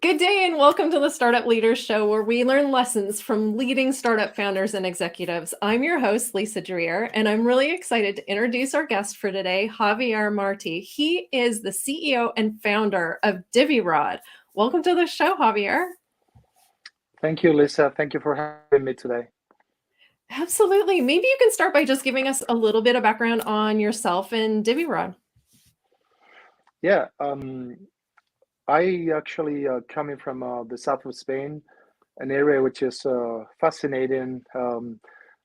Good day and welcome to the Startup Leaders Show, where we learn lessons from leading startup founders and executives. I'm your host, Lisa Dreher, and I'm really excited to introduce our guest for today, Javier Marti. He is the CEO and founder of Divirod. Welcome to the show, Javier. Thank you, Lisa. Thank you for having me today. Absolutely. Maybe you can start by just giving us a little bit of background on yourself and Divirod. Yeah, I actually coming from the south of Spain, an area which is fascinating.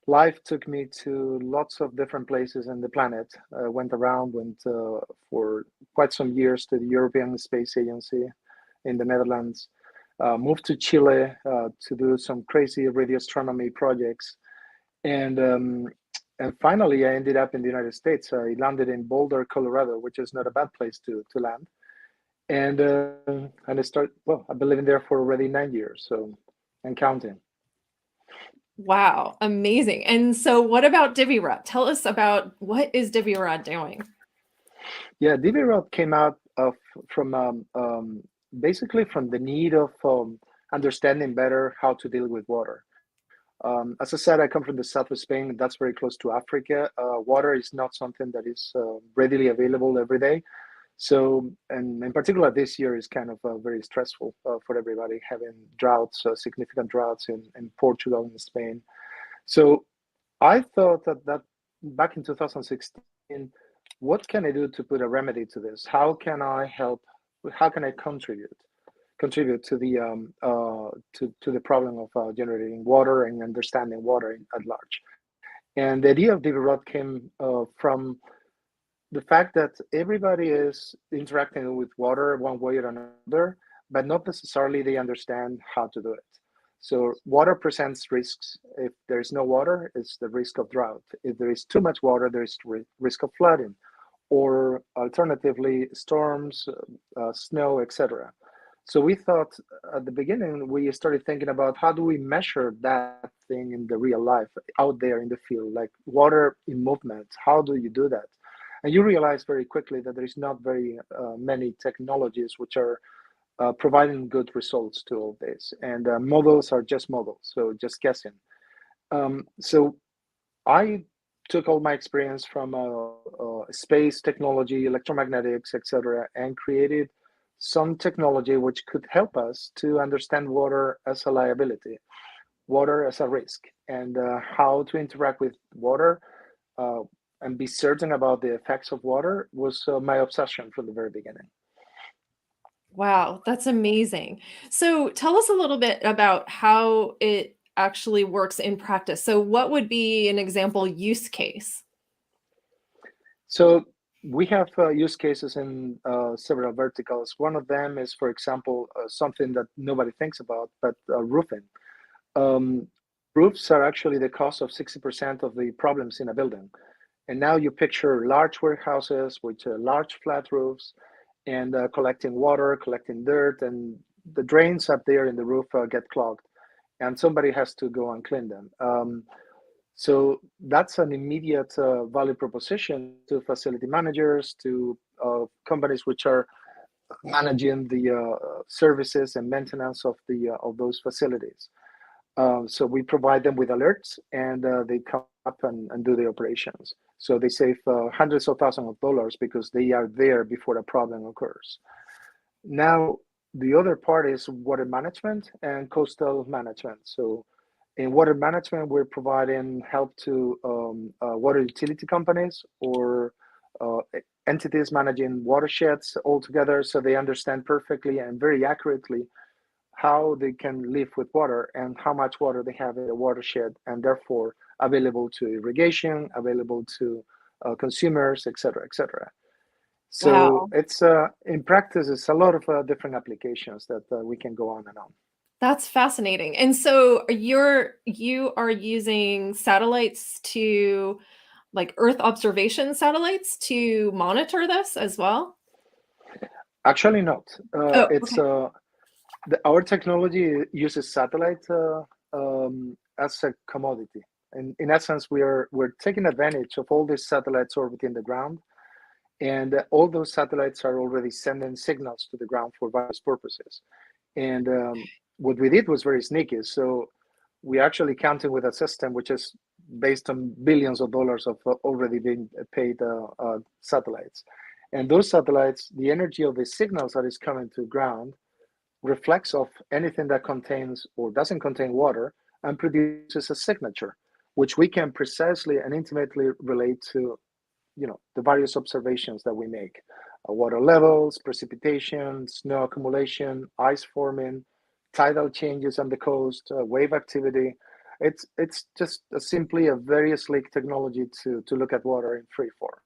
Life took me to lots of different places on the planet. Went for quite some years to the European Space Agency in the Netherlands. Moved to Chile to do some crazy radio astronomy projects, and um, and finally I ended up in the United States. I landed in Boulder, Colorado, which is not a bad place to land. And I start. Well, I've been living there for already 9 years, so and counting. Wow, amazing. And so what about Divirod? Tell us about what is Divirod doing? Yeah, Divirod came out of from basically from the need of understanding better how to deal with water. As I said, I come from the south of Spain. That's very close to Africa. Water is not something that is readily available every day. So, and in particular, this year is kind of very stressful for everybody, having droughts, significant droughts in Portugal and Spain. So I thought that back in 2016, what can I do to put a remedy to this? How can I help? How can I contribute to the to the problem of generating water and understanding water at large? And the idea of Divirod came from the fact that everybody is interacting with water one way or another, but not necessarily they understand how to do it. So water presents risks. If there is no water, it's the risk of drought. If there is too much water, there is risk of flooding, or alternatively, storms, snow, etc. So we thought at the beginning, we started thinking about how do we measure that thing in the real life out there in the field, like water in movement. How do you do that? And you realize very quickly that there is not very many technologies which are providing good results to all this. And models are just models, so just guessing. So I took all my experience from space technology, electromagnetics, etc., and created some technology which could help us to understand water as a liability, water as a risk, and how to interact with water uh, and be certain about the effects of water was my obsession from the very beginning. Wow, that's amazing. So tell us a little bit about how it actually works in practice. So what would be an example use case? So we have use cases in several verticals. One of them is, for example, something that nobody thinks about, but roofing. Um, Roofs are actually the cause of 60% of the problems in a building. And now you picture large warehouses with large flat roofs and collecting water, collecting dirt, and the drains up there in the roof get clogged, and somebody has to go and clean them. So that's an immediate value proposition to facility managers, to companies which are managing the services and maintenance of those facilities. So we provide them with alerts, and they come up and do the operations. So they save hundreds of thousands of dollars because they are there before a problem occurs. Now, the other part is water management and coastal management. So in water management, we're providing help to water utility companies or uh, entities managing watersheds altogether, so they understand perfectly and very accurately how they can live with water and how much water they have in the watershed, and therefore available to irrigation, available to consumers, etc., etc. So Wow, it's in practice, it's a lot of different applications that we can go on and on. that's fascinating. And so you are using satellites to like Earth observation satellites to monitor this as well? Actually, not. Oh, It's okay. our technology uses satellite as a commodity. In essence, we're taking advantage of all these satellites orbiting the ground, and all those satellites are already sending signals to the ground for various purposes. And what we did was very sneaky. So we actually counted with a system which is based on billions of dollars of already being paid satellites. And those satellites, the energy of the signals that is coming to ground reflects off anything that contains or doesn't contain water and produces a signature, which we can precisely and intimately relate to, the various observations that we make: water levels, precipitation, snow accumulation, ice forming, tidal changes on the coast, wave activity. It's just simply a very slick technology to look at water in free form.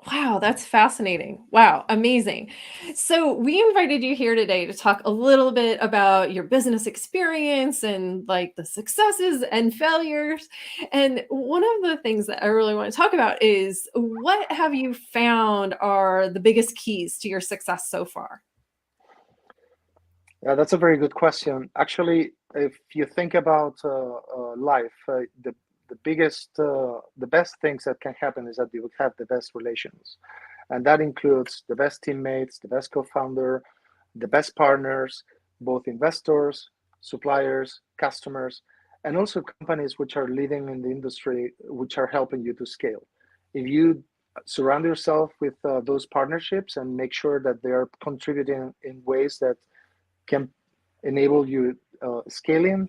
Wow, that's fascinating. Wow, amazing. So, we invited you here today to talk a little bit about your business experience and like the successes and failures. And one of the things that I really want to talk about is what have you found are the biggest keys to your success so far? Yeah, that's a very good question. Actually, if you think about life, the best things that can happen is that you would have the best relations, and that includes the best teammates, the best co-founder, the best partners, both investors, suppliers, customers, and also companies which are leading in the industry, which are helping you to scale. If you surround yourself with those partnerships and make sure that they are contributing in ways that can enable you scaling,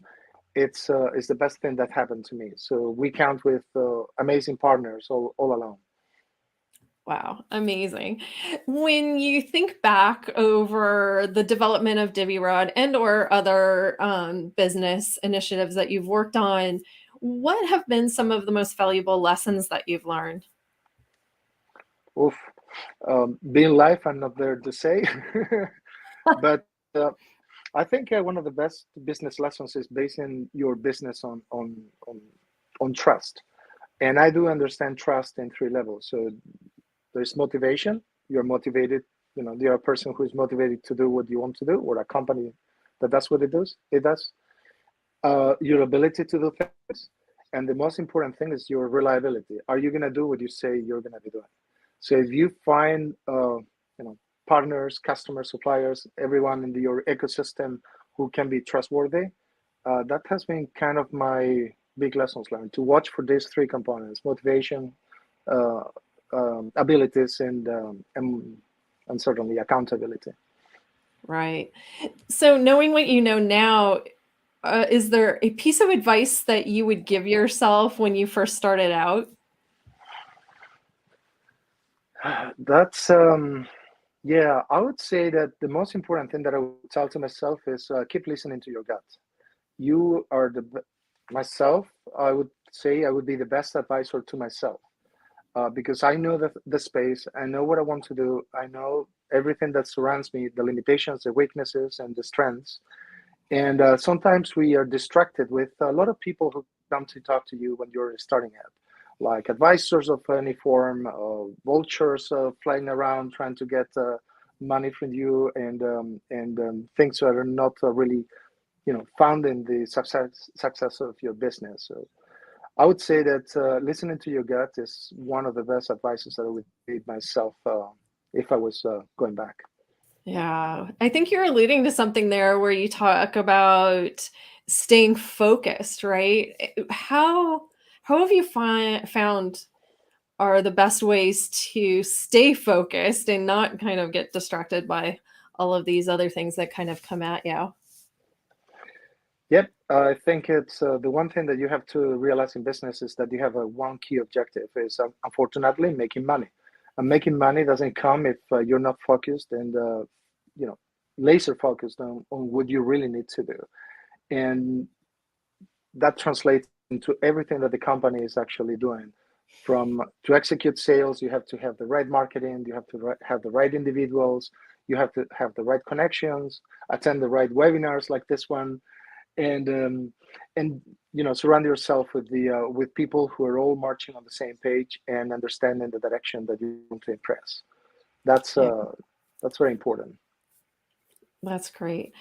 it's the best thing that happened to me. So we count with amazing partners all along. Wow, amazing. When you think back over the development of Divirod and or other business initiatives that you've worked on, what have been some of the most valuable lessons that you've learned? Oof. Being live, I'm not there to say, but I think one of the best business lessons is basing your business on on trust. And I do understand trust in three levels. So there's motivation. You're motivated. You're a person who is motivated to do what you want to do, or a company that does what it does. It does. Your ability to do things, and the most important thing is your reliability. Are you going to do what you say you're going to be doing? So if you find partners, customers, suppliers, everyone in your ecosystem who can be trustworthy, that has been kind of my big lessons learned, to watch for these three components: motivation, uh, abilities, and certainly accountability. Right. So, knowing what you know now, is there a piece of advice that you would give yourself when you first started out? That's Yeah, I would say that the most important thing that I would tell to myself is keep listening to your gut. You are myself. I would say I would be the best advisor to myself, because I know the space. I know what I want to do. I know everything that surrounds me, the limitations, the weaknesses, and the strengths. And sometimes we are distracted with a lot of people who come to talk to you when you're starting out, like advisors of any form, vultures flying around trying to get money from you, and things that are not really, found in the success of your business. So I would say that listening to your gut is one of the best advices that I would give myself if I was going back. Yeah, I think you're alluding to something there where you talk about staying focused, right? How have you found are the best ways to stay focused and not kind of get distracted by all of these other things that kind of come at you? Yep, I think it's the one thing that you have to realize in business is that you have a one key objective is unfortunately making money, and making money doesn't come if you're not focused and you know laser focused on what you really need to do, and that translates into everything that the company is actually doing. From to execute sales, you have to have the right marketing, you have to have the right individuals, you have to have the right connections, attend the right webinars like this one, and surround yourself with people who are all marching on the same page and understanding the direction that you want to impress. That's Yeah, uh that's very important. that's great.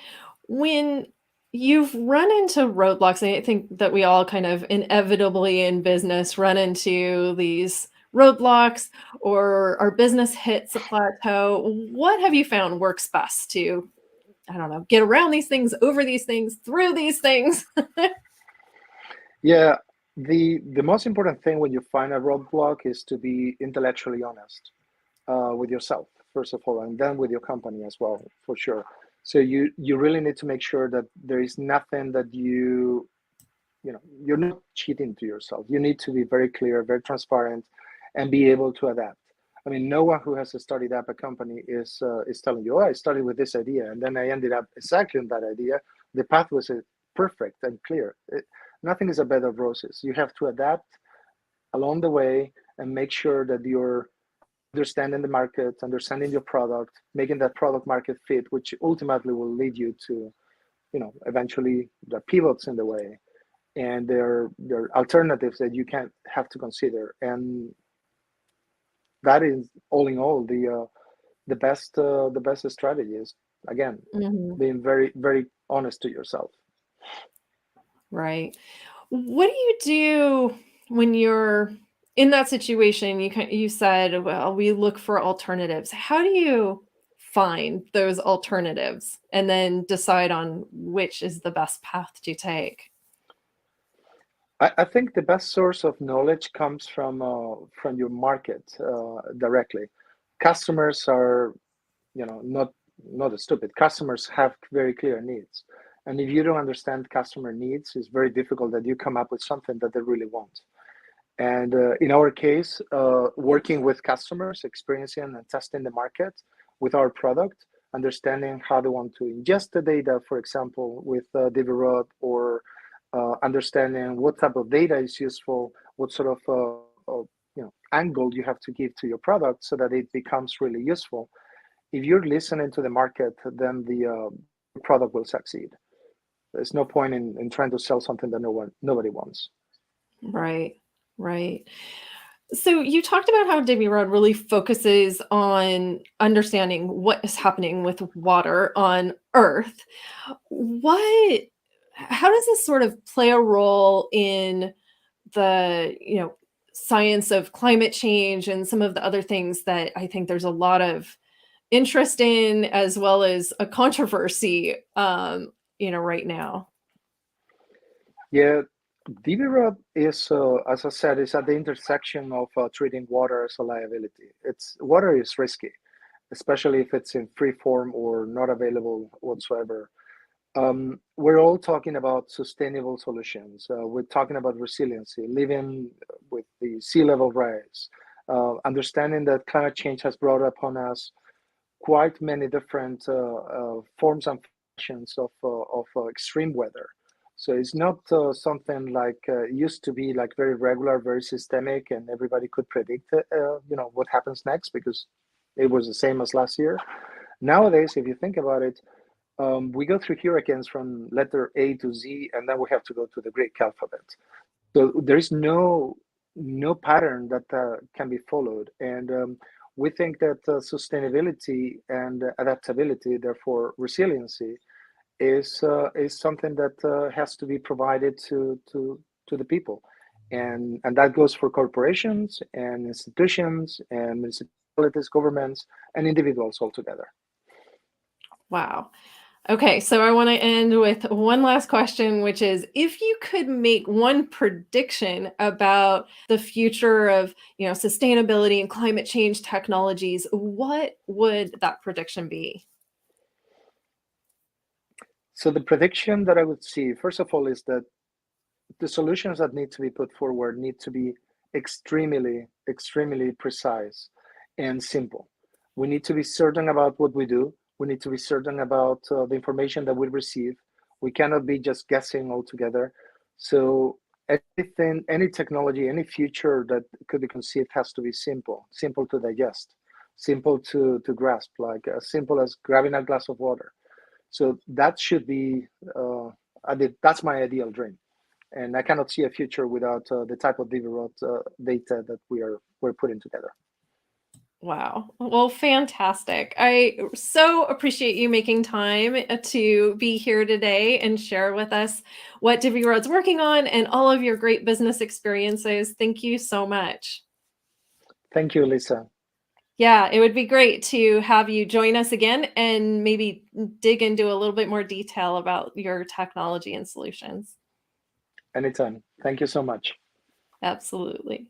When you've run into roadblocks, and I think that we all kind of inevitably in business run into these roadblocks or our business hits a plateau. What have you found works best to I don't know, get around these things, over these things, through these things? Yeah, the most important thing when you find a roadblock is to be intellectually honest with yourself, first of all, and then with your company as well, for sure. So you really need to make sure that there is nothing that you're not cheating to yourself. You need to be very clear, very transparent, and be able to adapt. I mean, no one who has started up a company is telling you, "Oh, I started with this idea, and then I ended up exactly on that idea." The path was perfect and clear. Nothing is a bed of roses. You have to adapt along the way and make sure that you're understanding the market, understanding your product, making that product market fit, which ultimately will lead you to, eventually the pivots in the way, and there are alternatives that you can have to consider. And that is all in all the best strategy is, again, Mhm. being very very honest to yourself. Right. What do you do when you're in that situation? You said, well, we look for alternatives. How do you find those alternatives and then decide on which is the best path to take? I think the best source of knowledge comes from your market directly. Customers are, not stupid. Customers have very clear needs, and if you don't understand customer needs, it's very difficult that you come up with something that they really want. And in our case, working with customers, experiencing and testing the market with our product, understanding how they want to ingest the data, for example, with Divirod, or understanding what type of data is useful, what sort of angle you have to give to your product so that it becomes really useful. If you're listening to the market, then the product will succeed. There's no point in trying to sell something that nobody wants. Right. Right. So you talked about how Divirod really focuses on understanding what is happening with water on Earth. What How does this sort of play a role in the, science of climate change and some of the other things that I think there's a lot of interest in, as well as a controversy, right now? Yeah, Divirod is, as I said, is at the intersection of treating water as a liability. Water is risky, especially if it's in free form or not available whatsoever. We're all talking about sustainable solutions. We're talking about resiliency, living with the sea level rise, understanding that climate change has brought upon us quite many different forms and fashions of extreme weather. So it's not something like it used to be, like very regular, very systemic, and everybody could predict what happens next because it was the same as last year. Nowadays, if you think about it, we go through hurricanes from letter A to Z, and then we have to go to the Greek alphabet. So there is no pattern that can be followed, and we think that sustainability and adaptability, therefore resiliency, is something that has to be provided to the people, and that goes for corporations and institutions and municipalities, governments, and individuals altogether. Wow. Okay, so I want to end with one last question, which is, if you could make one prediction about the future of, sustainability and climate change technologies, what would that prediction be? So the prediction that I would see, first of all, is that the solutions that need to be put forward need to be extremely precise and simple. We need to be certain about what we do. We need to be certain about the information that we receive. We cannot be just guessing altogether. So anything, any technology, any future that could be conceived has to be simple to digest, simple to grasp, like as simple as grabbing a glass of water. So that should be, that's my ideal dream, and I cannot see a future without the type of Divirod data that we're putting together. Wow. Well, fantastic. I so appreciate you making time to be here today and share with us what Divirod's working on and all of your great business experiences. Thank you so much. Thank you, Lisa. Yeah, it would be great to have you join us again and maybe dig into a little bit more detail about your technology and solutions. Anytime. Thank you so much. Absolutely.